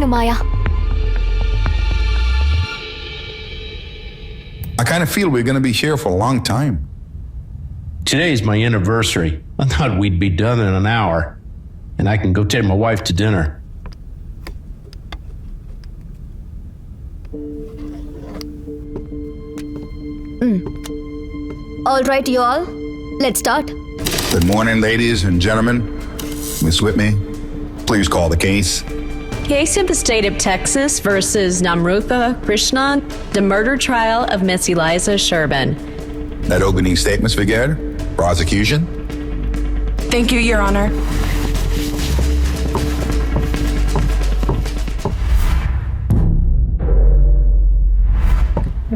నేను మాయా. I kind of feel we're going to be here for a long time. Today's my anniversary. I thought we'd be done in an hour, and I can go take my wife to dinner. All right, you all. Let's start. Good morning, ladies and gentlemen. Miss Whitney, please call the case. Case of the state of Texas versus Namrutha Krishnan, the murder trial of Miss Eliza Sherman. That opening statement's figured. Prosecution. Thank you, Your Honor.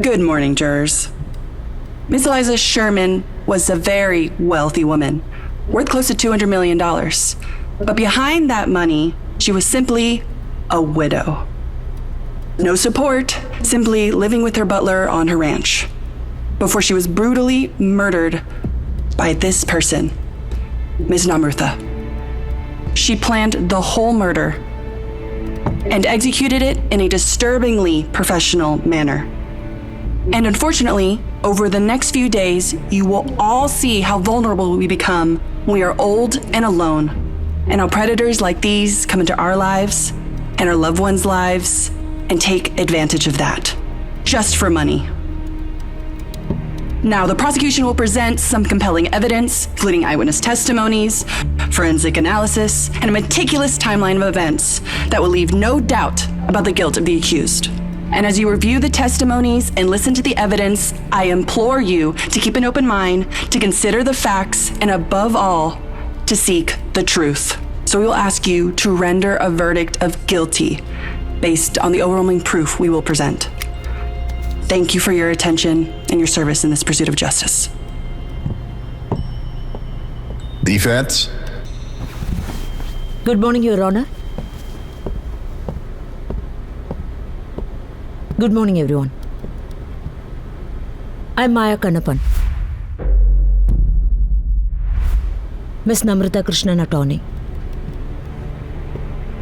Good morning, jurors. Miss Eliza Sherman was a very wealthy woman, worth close to $200 million. But behind that money, she was simply a widow. No support, simply living with her butler on her ranch, before she was brutally murdered by this person, Ms. Namrutha. She planned the whole murder and executed it in a disturbingly professional manner. And unfortunately, over the next few days, you will all see how vulnerable we become when we are old and alone, and how predators like these come into our lives and our loved ones' lives and take advantage of that, just for money. Now, the prosecution will present some compelling evidence, including eyewitness testimonies, forensic analysis, and a meticulous timeline of events that will leave no doubt about the guilt of the accused. And as you review the testimonies and listen to the evidence, I implore you to keep an open mind, to consider the facts, and above all, to seek the truth. So we will ask you to render a verdict of guilty based on the overwhelming proof we will present. Thank you for your attention and your service in this pursuit of justice. Defense. Good morning, Your Honor. Good morning, everyone. I'm Maya Kannapan, Miss Namrutha Krishnan attorney.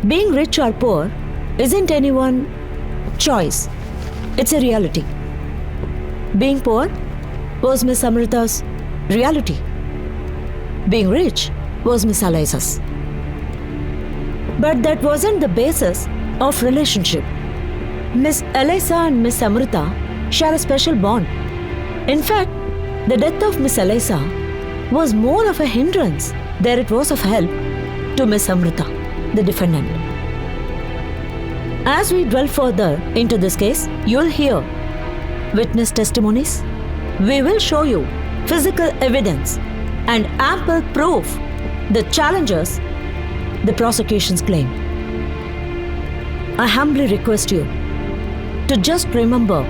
Being rich or poor isn't anyone's choice. It's a reality. Being poor was Miss Amrita's reality. Being rich was Miss Eliza's. But that wasn't the basis of relationship. Miss Eliza and Miss Amrita share a special bond. In fact, the death of Miss Eliza was more of a hindrance than it was of help to Miss Amrita, the defendant. As we dwell further into this case, you'll hear witness testimonies. We will show you physical evidence and ample proof that challenges the prosecution's claim. I humbly request you to just remember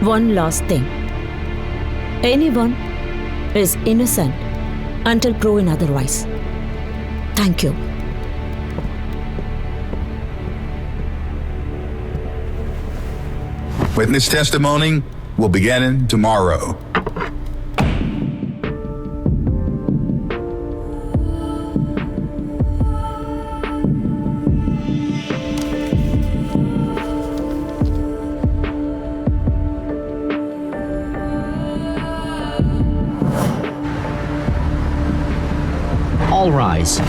one last thing. Anyone is innocent until proven otherwise. Thank you. Witness testimony will begin tomorrow. All rise.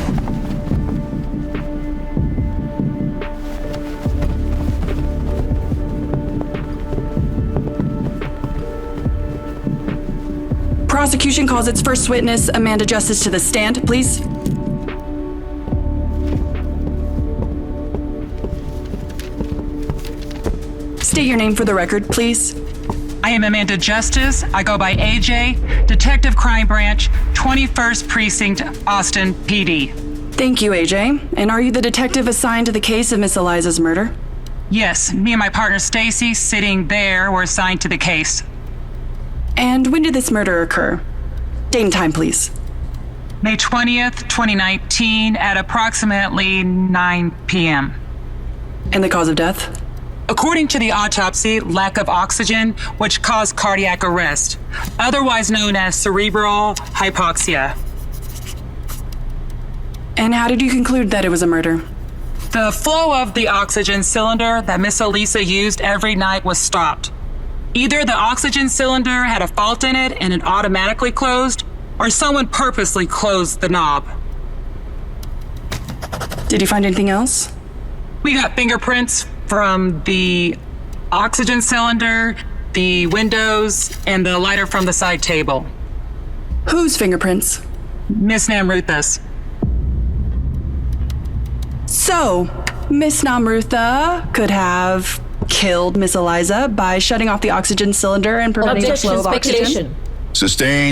Prosecution calls its first witness, Amanda Justice, to the stand, please. State your name for the record, please. I am Amanda Justice. I go by AJ, Detective Crime Branch, 21st Precinct, Austin PD. Thank you, AJ. And are you the detective assigned to the case of Miss Eliza's murder? Yes, me and my partner Stacy, sitting there, were assigned to the case. And when did this murder occur? Date and time, please. May 20th, 2019, at approximately 9 p.m. And the cause of death? According to the autopsy, lack of oxygen, which caused cardiac arrest, otherwise known as cerebral hypoxia. And how did you conclude that it was a murder? The flow of the oxygen cylinder that Miss Elisa used every night was stopped. Either the oxygen cylinder had a fault in it and it automatically closed, or someone purposely closed the knob. Did you find anything else? We got fingerprints from the oxygen cylinder, the windows, and the lighter from the side table. Whose fingerprints? Miss Namrutha's. So, Miss Namrutha could have killed Miss Eliza by shutting off the oxygen cylinder and preventing the flow Objection, of oxygen. speculation. Sustained.